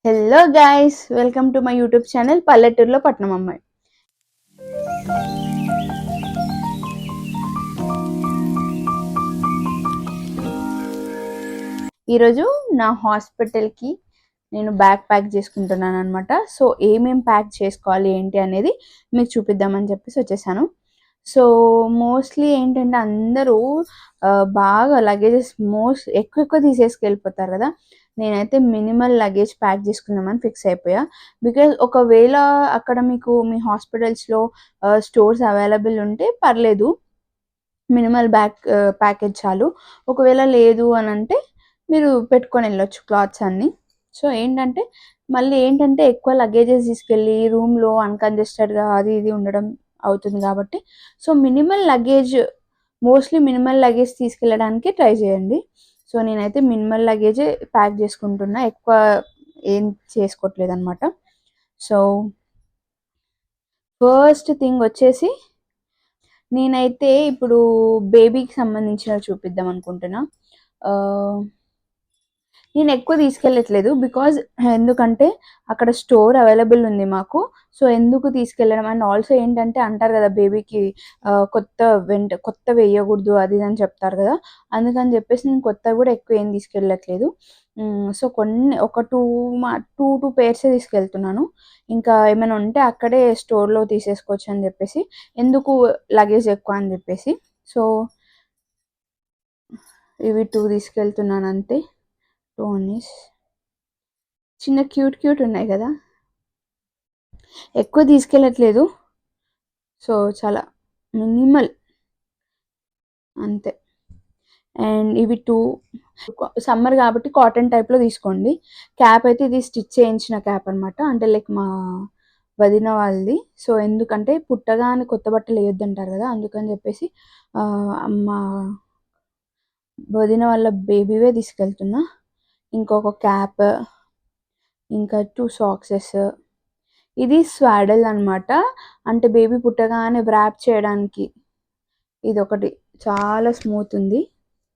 Hello guys, welcome to my YouTube channel పల్లెటూరులో పట్నం అమ్మాయి. ఈరోజు నా హాస్పిటల్కి నేను బ్యాగ్ ప్యాక్ చేసుకుంటున్నాను అనమాట. సో ఏమేం ప్యాక్ చేసుకోవాలి ఏంటి అనేది మీకు చూపిద్దామని చెప్పేసి వచ్చేసాను. సో మోస్ట్లీ ఏంటంటే అందరూ బాగా లగేజెస్ ఎక్కువ తీసేసుకెళ్ళిపోతారు కదా. నేనైతే మినిమల్ లగేజ్ ప్యాక్ చేసుకుందామని ఫిక్స్ అయిపోయా. బికాజ్ ఒకవేళ అక్కడ మీకు మీ హాస్పిటల్స్లో స్టోర్స్ అవైలబుల్ ఉంటే పర్లేదు, మినిమల్ ప్యాకేజ్ చాలు. ఒకవేళ లేదు అని అంటే మీరు పెట్టుకొని వెళ్ళొచ్చు క్లాత్స్ అన్నీ. సో మళ్ళీ ఏంటంటే ఎక్కువ లగేజెస్ తీసుకెళ్ళి రూమ్లో అన్కంజెస్టెడ్గా అది ఇది ఉండడం అవుతుంది కాబట్టి, సో మోస్ట్లీ మినిమల్ లగేజ్ తీసుకెళ్ళడానికి ట్రై చేయండి. సో నేనైతే మినిమల్ లగేజే ప్యాక్ చేసుకుంటున్నా, ఎక్కువ ఏం చేసుకోవట్లేదు అనమాట. సో ఫస్ట్ థింగ్ వచ్చేసి నేనైతే ఇప్పుడు బేబీకి సంబంధించినవి చూపిద్దాం అనుకుంటున్నా. నేను ఎక్కువ తీసుకెళ్ళట్లేదు బికాజ్ ఎందుకంటే అక్కడ స్టోర్ అవైలబుల్ ఉంది మాకు. సో ఎందుకు తీసుకెళ్ళడం, అండ్ ఆల్సో ఏంటంటే అంటారు కదా బేబీకి కొత్త వేయకూడదు అది ఇది అని చెప్తారు కదా. అందుకని చెప్పేసి నేను కొత్తవి కూడా ఎక్కువ ఏం తీసుకెళ్ళట్లేదు. సో ఒక టూ పేర్సే తీసుకెళ్తున్నాను. ఇంకా ఏమైనా ఉంటే అక్కడే స్టోర్లో తీసేసుకోవచ్చు అని చెప్పేసి, ఎందుకు లగేజ్ ఎక్కువ అని చెప్పేసి. సో ఇవి 2 తీసుకెళ్తున్నాను అంతే. టోనీస్ చిన్న క్యూట్ ఉన్నాయి కదా, ఎక్కువ తీసుకెళ్ళట్లేదు. సో చాలా మినిమల్ అంతే. అండ్ ఇవి 2 సమ్మర్ కాబట్టి కాటన్ టైప్లో తీసుకోండి. క్యాప్ అయితే ఇది స్టిచ్ చేయించిన క్యాప్ అనమాట, అంటే లైక్ మా వదిన వాళ్ళది. సో ఎందుకంటే పుట్టగానే కొత్త బట్టలు వేయొద్దంటారు కదా, అందుకని చెప్పేసి మా వదిన వాళ్ళ బేబీవే తీసుకెళ్తున్నా. ఇంకొక క్యాప్, ఇంకా 2 సాక్సెస్. ఇది స్వాడల్ అనమాట, అంటే బేబీ పుట్టగానే వ్రాప్ చేయడానికి. ఇది ఒకటి చాలా స్మూత్ ఉంది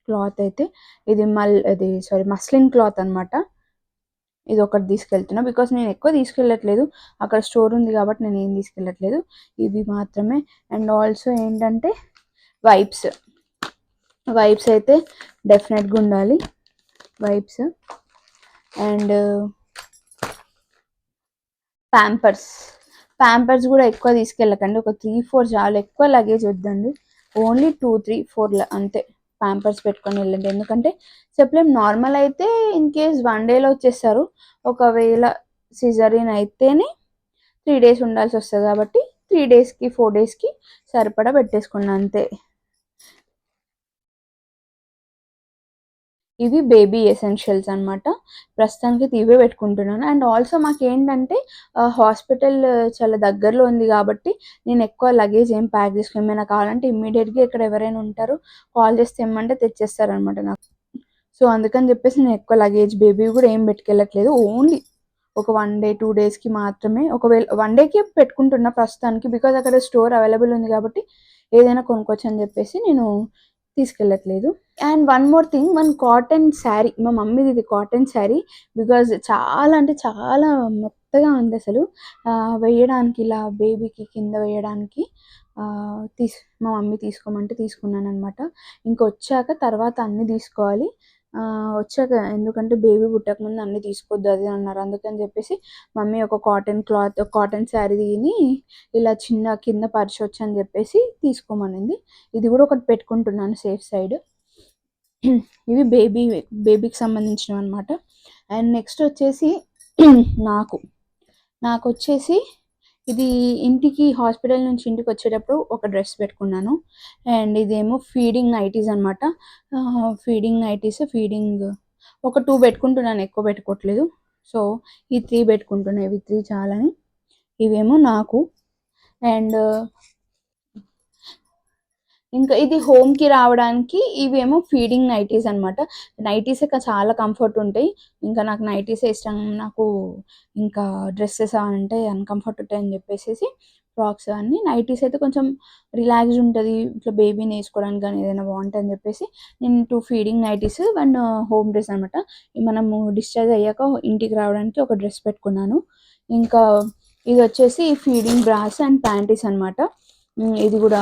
క్లాత్ అయితే. ఇది మస్లిన్ క్లాత్ అనమాట. ఇది ఒకటి తీసుకెళ్తున్నా బికాస్ నేను ఎక్కువ తీసుకెళ్ళట్లేదు, అక్కడ స్టోర్ ఉంది కాబట్టి నేను ఏం తీసుకెళ్ళట్లేదు, ఇవి మాత్రమే. అండ్ ఆల్సో ఏంటంటే వైప్స్ అయితే డెఫినెట్గా ఉండాలి, వైప్స్. అండ్ ప్యాంపర్స్ కూడా ఎక్కువ తీసుకెళ్ళకండి, ఒక 3-4 చాలు. ఎక్కువ లగేజ్ వద్దండి, ఓన్లీ 2-3-4 అంతే. ప్యాంపర్స్ పెట్టుకొని వెళ్ళండి, ఎందుకంటే చెప్పలేం. నార్మల్ అయితే ఇన్ కేస్ 1 డేలో వచ్చేస్తారు, ఒకవేళ సిజరీన్ అయితేనే 3 డేస్ ఉండాల్సి వస్తుంది కాబట్టి 3 డేస్కి 4 డేస్కి సరిపడా పెట్టేసుకోండి అంతే. ఇవి బేబీ ఎసెన్షియల్స్ అనమాట, ప్రస్తుతానికి ఇవే పెట్టుకుంటున్నాను. అండ్ ఆల్సో మాకేంటంటే హాస్పిటల్ చాలా దగ్గరలో ఉంది కాబట్టి నేను ఎక్కువ లగేజ్ ఏం ప్యాక్ చేసుకుని, ఏమైనా కావాలంటే ఇమ్మీడియట్గా ఇక్కడ ఎవరైనా ఉంటారు, కాల్ చేస్తే ఏమంటే తెచ్చేస్తారనమాట నాకు. సో అందుకని చెప్పేసి నేను ఎక్కువ లగేజ్ బేబీ కూడా ఏం పెట్టుకెళ్ళట్లేదు, ఓన్లీ ఒక 1 డే 2 డేస్కి మాత్రమే. ఒకవేళ 1 డేకి పెట్టుకుంటున్నా ప్రస్తుతానికి, బికాజ్ అక్కడ స్టోర్ అవైలబుల్ ఉంది కాబట్టి ఏదైనా కొనుక్కోవచ్చు అని చెప్పేసి నేను తీసుకెళ్ళట్లేదు. And one more thing, cotton sari, మా మమ్మీది ఇది కాటన్ శారీ. బికాజ్ చాలా అంటే చాలా మెత్తగా ఉంది అసలు, వేయడానికి ఇలా బేబీకి కింద వేయడానికి. మా మమ్మీ తీసుకోమంటే తీసుకున్నాను అనమాట. ఇంకొచ్చాక తర్వాత అన్నీ తీసుకోవాలి, వచ్చాక. ఎందుకంటే బేబీ పుట్టకముందు అన్నీ తీసుకోవద్దు అది అన్నారు, అందుకని చెప్పేసి మమ్మీ ఒక కాటన్ శారీని ఇలా చిన్న కింద పరచవచ్చు అని చెప్పేసి తీసుకోమనింది. ఇది కూడా ఒకటి పెట్టుకుంటున్నాను సేఫ్ సైడ్. ఇవి బేబీకి సంబంధించినవి అనమాట. అండ్ నెక్స్ట్ వచ్చేసి నాకు వచ్చేసి ఇది హాస్పిటల్ నుంచి ఇంటికి వచ్చేటప్పుడు ఒక డ్రెస్ పెట్టుకున్నాను. అండ్ ఇదేమో ఫీడింగ్ నైటీస్ అనమాట. ఫీడింగ్ ఒక 2 పెట్టుకుంటున్నాను, ఎక్కువ పెట్టుకోవట్లేదు. సో ఈ 3 పెట్టుకుంటున్నా, ఇవి 3 చాలని. ఇవేమో నాకు. అండ్ ఇంకా ఇది హోమ్కి రావడానికి, ఇవేమో ఫీడింగ్ నైటీస్ అనమాట. నైటీస్ చాలా కంఫర్ట్ ఉంటాయి, ఇంకా నాకు నైటీసే ఇష్టం. నాకు ఇంకా డ్రెస్సెస్ అంటే అన్కంఫర్ట్ ఉంటాయి అని చెప్పేసి ఫ్రాక్స్ అన్నీ. నైటీస్ అయితే కొంచెం రిలాక్స్డ్ ఉంటుంది ఇట్లా బేబీని వేసుకోవడానికి కానీ ఏదైనా బాగుంటుందని చెప్పేసి నేను 2 ఫీడింగ్ నైటీస్, 1 హోమ్ డ్రెస్ అనమాట. మనము డిశ్చార్జ్ అయ్యాక ఇంటికి రావడానికి ఒక డ్రెస్ పెట్టుకున్నాను. ఇంకా ఇది వచ్చేసి ఫీడింగ్ బ్రాస్ అండ్ ప్యాంటీస్ అనమాట. ఇది కూడా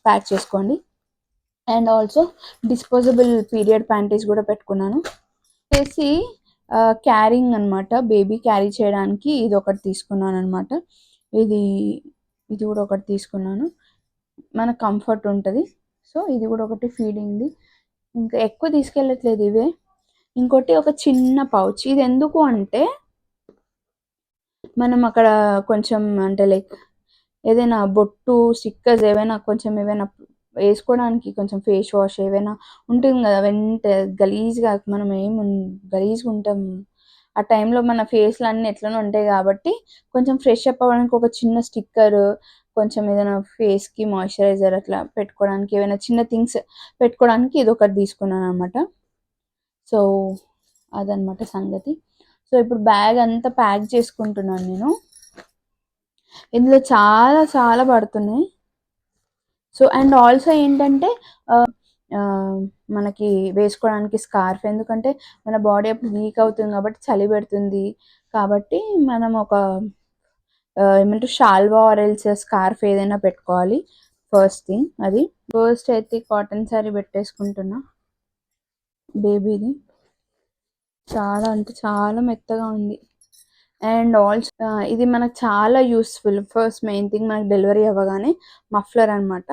ప్యాక్ చేసుకోండి. And also disposable period panties కూడా పెట్టుకున్నాను. వచ్చేసి క్యారింగ్ అనమాట, బేబీ క్యారీ చేయడానికి ఇది ఒకటి తీసుకున్నాను అనమాట. ఇది ఇది కూడా ఒకటి తీసుకున్నాను, మన కంఫర్ట్ ఉంటుంది. సో ఇది కూడా ఒకటి ఫీడింగ్ది. ఇంకా ఎక్కువ తీసుకెళ్ళట్లేదు ఇవే. ఇంకోటి ఒక చిన్న పౌచ్, ఇది ఎందుకు అంటే మనం అక్కడ కొంచెం అంటే లైక్ ఏదైనా బొట్టు స్టిక్కర్స్ ఏవైనా కొంచెం ఏవైనా వేసుకోవడానికి, కొంచెం ఫేస్ వాష్ ఏవైనా ఉంటుంది కదా, గలీజ్గా మనం గలీజ్గా ఉంటాం ఆ టైంలో, మన ఫేస్లు అన్నీ ఎట్లనో ఉంటాయి కాబట్టి కొంచెం ఫ్రెష్ అప్ అవ్వడానికి ఒక చిన్న స్టిక్కర్, కొంచెం ఏదైనా ఫేస్కి మాయిశ్చరైజర్ అట్లా పెట్టుకోవడానికి, ఏమైనా చిన్న థింగ్స్ పెట్టుకోవడానికి ఇది ఒకటి తీసుకున్నాను అనమాట. సో అదనమాట సంగతి. సో ఇప్పుడు బ్యాగ్ అంతా ప్యాక్ చేసుకుంటున్నాను నేను. ఇందులో చాలా చాలా పడుతున్నాయి. సో అండ్ ఆల్సో ఏంటంటే మనకి వేసుకోవడానికి స్కార్ఫ్, ఎందుకంటే మన బాడీ అప్పుడు వీక్ అవుతుంది కాబట్టి చలి పెడుతుంది కాబట్టి మనం ఒక ఏమంటారు షాల్వా ఆర్ ఎల్స్ స్కార్ఫ్ ఏదైనా పెట్టుకోవాలి. ఫస్ట్ థింగ్ అది. ఫస్ట్ అయితే కాటన్ శారీ పెట్టేసుకుంటున్నా బేబీది. చాలా అంటే చాలా మెత్తగా ఉంది. అండ్ ఆల్సో ఇది మనకు చాలా యూస్ఫుల్. ఫస్ట్ మెయిన్ థింగ్ మనకు డెలివరీ అవ్వగానే మఫ్లర్ అనమాట.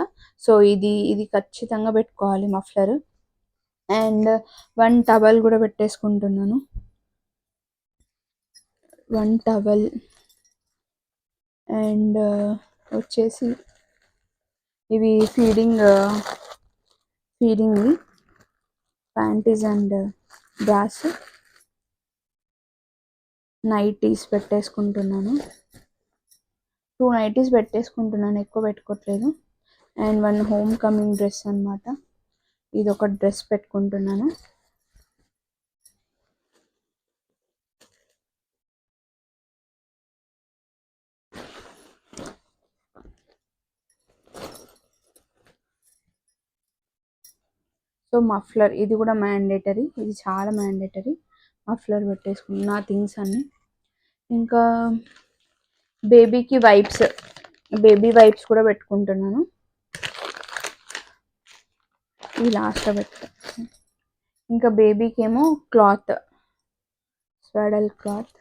సో ఇది ఖచ్చితంగా పెట్టుకోవాలి మఫ్లర్. అండ్ 1 టవల్ కూడా పెట్టేసుకుంటున్నాను, 1 టవల్. అండ్ వచ్చేసి ఇవి ఫీడింగ్వి ప్యాంటీస్ అండ్ బ్రాస్. నైటీస్ పెట్టేసుకుంటున్నాను, 2 నైటీస్ పెట్టేసుకుంటున్నాను, ఎక్కువ పెట్టుకోవట్లేదు. అండ్ 1 హోమ్ కమింగ్ డ్రెస్ అనమాట, ఇది ఒక డ్రెస్ పెట్టుకుంటున్నాను. సో మఫ్లర్ ఇది కూడా మ్యాండేటరీ, ఇది చాలా మ్యాండేటరీ. మఫ్లర్ పెట్టేసుకున్నా థింగ్స్ అన్నీ. ఇంకా బేబీ వైప్స్ కూడా పెట్టుకుంటున్నాను, ఈ లాస్ట్లో పెట్టుకో. ఇంకా బేబీకి ఏమో క్లాత్, స్వాడల్ క్లాత్,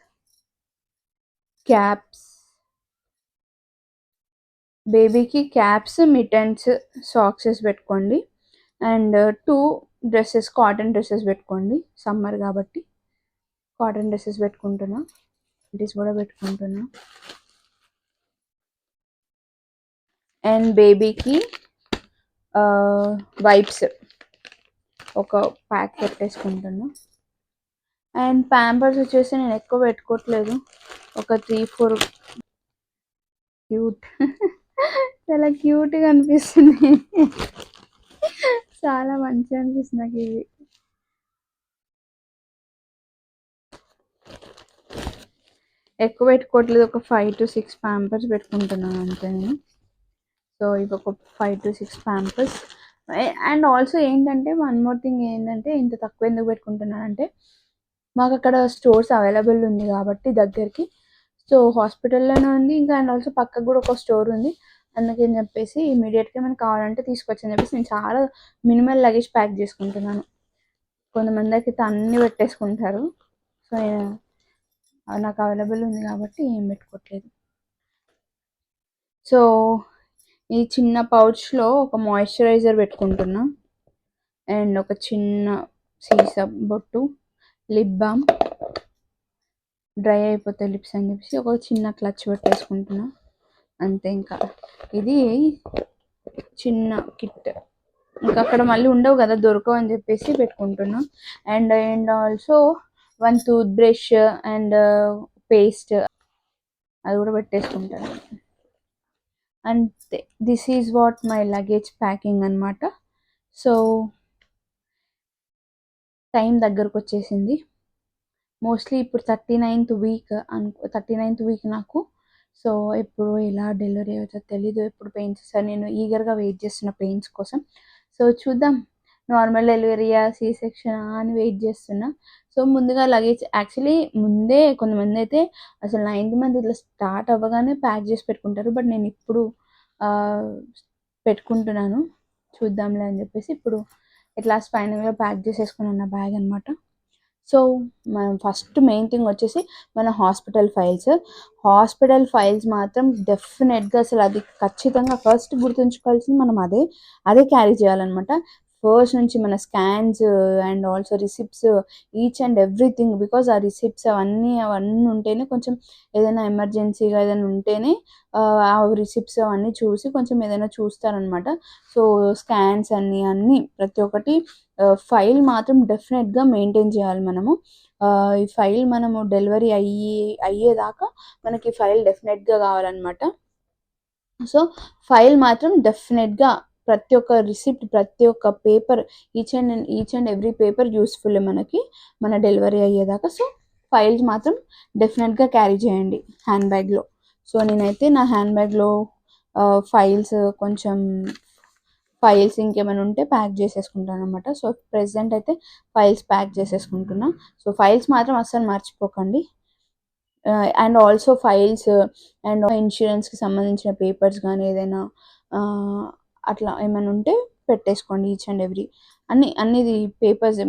క్యాప్స్, బేబీకి క్యాప్స్, మిటన్స్, సాక్సెస్ పెట్టుకోండి. అండ్ 2 డ్రెస్సెస్, కాటన్ డ్రెస్సెస్ పెట్టుకోండి, సమ్మర్ కాబట్టి కాటన్ డ్రెస్సెస్ పెట్టుకుంటున్నా. కూడా పెట్టుకుంటున్నా. అండ్ బేబీకి వైప్స్ ఒక ప్యాక్ పెట్టేసుకుంటున్నా. అండ్ ప్యాంపర్స్ వచ్చేసి నేను ఎక్కువ పెట్టుకోవట్లేదు, ఒక 3-4. క్యూట్ చాలా క్యూట్గా అనిపిస్తుంది, చాలా మంచిగా అనిపిస్తుంది నాకు ఇవి. ఎక్కువ పెట్టుకోవట్లేదు, ఒక 5 to 6 ప్యాంపర్స్ పెట్టుకుంటున్నాను అంతే నేను. సో ఇవి ఒక 5 to 6 ప్యాంపర్స్. అండ్ ఆల్సో ఏంటంటే 1 more థింగ్ ఏంటంటే, ఇంత తక్కువ ఎందుకు పెట్టుకుంటున్నానంటే మాకు అక్కడ స్టోర్స్ అవైలబుల్ ఉంది కాబట్టి దగ్గరికి. సో హాస్పిటల్లోనే ఉంది, ఇంకా అండ్ ఆల్సో పక్కకు కూడా ఒక స్టోర్ ఉంది. అందుకని చెప్పేసి ఇమీడియట్గా మనకు కావాలంటే తీసుకొచ్చని చెప్పేసి నేను చాలా మినిమల్ లగేజ్ ప్యాక్ చేసుకుంటున్నాను. కొంతమంది అయితే అన్నీ పెట్టేసుకుంటారు. సో నాకు అవైలబుల్ ఉంది కాబట్టి ఏం పెట్టుకోవట్లేదు. సో ఈ చిన్న పౌచ్లో ఒక మాయిశ్చరైజర్ పెట్టుకుంటున్నా. అండ్ ఒక చిన్న సీసా బొట్టు, లిప్ బామ్, డ్రై అయిపోతే లిప్స్ అని చెప్పేసి ఒక చిన్న క్లచ్ పెట్టేసుకుంటున్నా అంతే. ఇంకా ఇది చిన్న కిట్, ఇంకా అక్కడ మళ్ళీ ఉండవు కదా, దొరకవు అని చెప్పేసి పెట్టుకుంటున్నా. And also 1 tooth brush and paste, అది కూడా పెట్టేసుకుంటాను అంతే. This is what my luggage packing అనమాట. సో టైం దగ్గరకు వచ్చేసింది. మోస్ట్లీ ఇప్పుడు 39th వీక్ నాకు. సో ఎప్పుడు ఎలా డెలివరీ అవుతుందో తెలీదు. ఎప్పుడు పెయిన్స్ వస్తాయో నేను ఈగర్‌గా వెయిట్ చేస్తున్న పెయిన్స్ కోసం. సో చూద్దాం. నార్మల్ డెలివరీయా? సి సెక్షనా? అని వెయిట్ చేస్తున్నా. సో ముందుగా లగేజ్ యాక్చువల్లీ ముందే కొంతమందయితే అసలు 9థ్ మంత్ ఇట్లా స్టార్ట్ అవ్వగానే ప్యాక్ చేసి పెట్టుకుంటారు. బట్ నేనిప్పుడు ఆహ్, పెట్టుకుంటున్నాను. చూద్దాంలే అని చెప్పేసి ఇప్పుడు ఎట్ లాస్ట్ ఫైనల్‌గా ప్యాక్ చేసేసుకున్నాను నా బ్యాగ్ అనమాట. సో, మనం ఫస్ట్ మెయిన్ థింగ్ వచ్చేసి మన హాస్పిటల్ ఫైల్స్. హాస్పిటల్ ఫైల్స్ మాత్రం డెఫినెట్‌గా అసలది ఖచ్చితంగా ఫస్ట్ గుర్తుంచుకోవాల్సింది మనం అదే. అదే క్యారీ చేయాలనమాట. ఫస్ట్ నుంచి మన scans and also receipts each and everything because ఆ రిసిప్ట్స్ అవన్నీ ఉంటేనే కొంచెం ఏదైనా ఎమర్జెన్సీగా ఏదైనా ఉంటేనే ఆ రిసిప్ట్స్ అవన్నీ చూసి కొంచెం ఏదైనా చూస్తారనమాట. సో, స్కాన్స్ అన్నీ ప్రతి ఒక్కటి ఫైల్ మాత్రం డెఫినెట్‌గా మెయింటైన్ చేయాలి మనము. ఈ ఫైల్ మనము డెలివరీ అయ్యేదాకా మనకి ఫైల్ డెఫినెట్‌గా కావాలనమాట. సో, ఫైల్ మాత్రం డెఫినెట్‌గా ప్రతి ఒక్క రిసిప్ట్, ప్రతి ఒక్క paper each and every paper యూజ్‌ఫుల్లే మనకి మన డెలివరీ అయ్యేదాకా. సో, ఫైల్స్ మాత్రం డెఫినెట్‌గా క్యారీ చేయండి హ్యాండ్ బ్యాగ్‌లో. సో, నేనైతే నా హ్యాండ్ బ్యాగ్‌లో ఫైల్స్ కొంచెం ఫైల్స్ ఇంకేమైనా ఉంటే ప్యాక్ చేసేసుకుంటాననమాట. సో, ప్రెజెంట్ అయితే ఫైల్స్ ప్యాక్ చేసేసుకుంటున్నా. సో, ఫైల్స్ మాత్రం అస్సలు మర్చిపోకండి. అండ్ ఆల్సో ఫైల్స్ అండ్ ఇన్సూరెన్స్‌కి సంబంధించిన పేపర్స్ గానీ ఏదైనా ఆహ్, అట్లా ఏమైనా ఉంటే పెట్టేసుకోండి ఈచ్ అండ్ ఎవ్రీ. అన్నిది పేపర్స్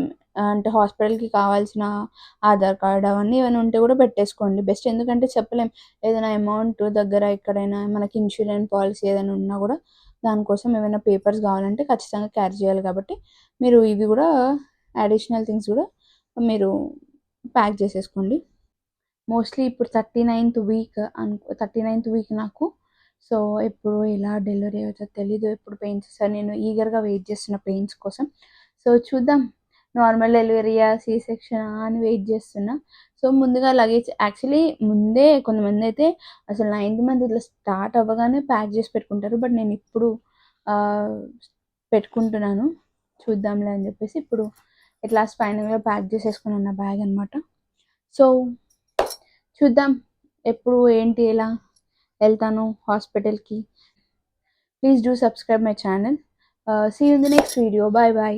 అంటే హాస్పిటల్‌కి కావాల్సిన ఆధార్ కార్డ్ అవన్నీ ఏమైనా ఉంటే కూడా పెట్టేసుకోండి బెస్ట్. ఎందుకంటే చెప్పలేం ఏదైనా అమౌంట్ దగ్గర ఎక్కడైనా మనకి ఇన్సూరెన్స్ పాలిసీ ఏదైనా ఉన్నా కూడా దానికోసం ఏమైనా పేపర్స్ కావాలంటే ఖచ్చితంగా క్యారీ చేయాలి కాబట్టి మీరు ఇవి కూడా అడిషనల్ థింగ్స్ కూడా మీరు ప్యాక్ చేసేసుకోండి. మోస్ట్‌లీ ఇప్పుడు 39థ్ వీక్ 39థ్ వీక్ నాకు. సో, ఎప్పుడు ఎలా డెలివరీ అవుతదో తెలీదు. ఎప్పుడు పెయిన్స్ వస్తాయో నేను ఈగర్‌గా వెయిట్ చేస్తున్న పెయిన్స్ కోసం. సో, చూద్దాం. నార్మల్ డెలివరీయా? సి సెక్షనా? అని వెయిట్ చేస్తున్నా. సో, ముందుగా లగేజ్ యాక్చువల్లీ ముందే కొంతమందయితే అసలు 9థ్ మంత్ ఇట్లా స్టార్ట్ అవ్వగానే ప్యాక్ చేసి పెట్టుకుంటారు. బట్ నేనిప్పుడు ఆహ్, పెట్టుకుంటున్నాను. చూద్దాంలే అని చెప్పేసి ఇప్పుడు ఎట్ లాస్ట్ ఫైనల్‌గా ప్యాక్ చేసేసుకున్నాను నా బ్యాగ్ అనమాట. సో చూద్దాం. ఎప్పుడు ఏంటి ఎలా వెళ్తాను హాస్పిటల్‌కి. Please do subscribe my channel. See you in the next video. Bye by.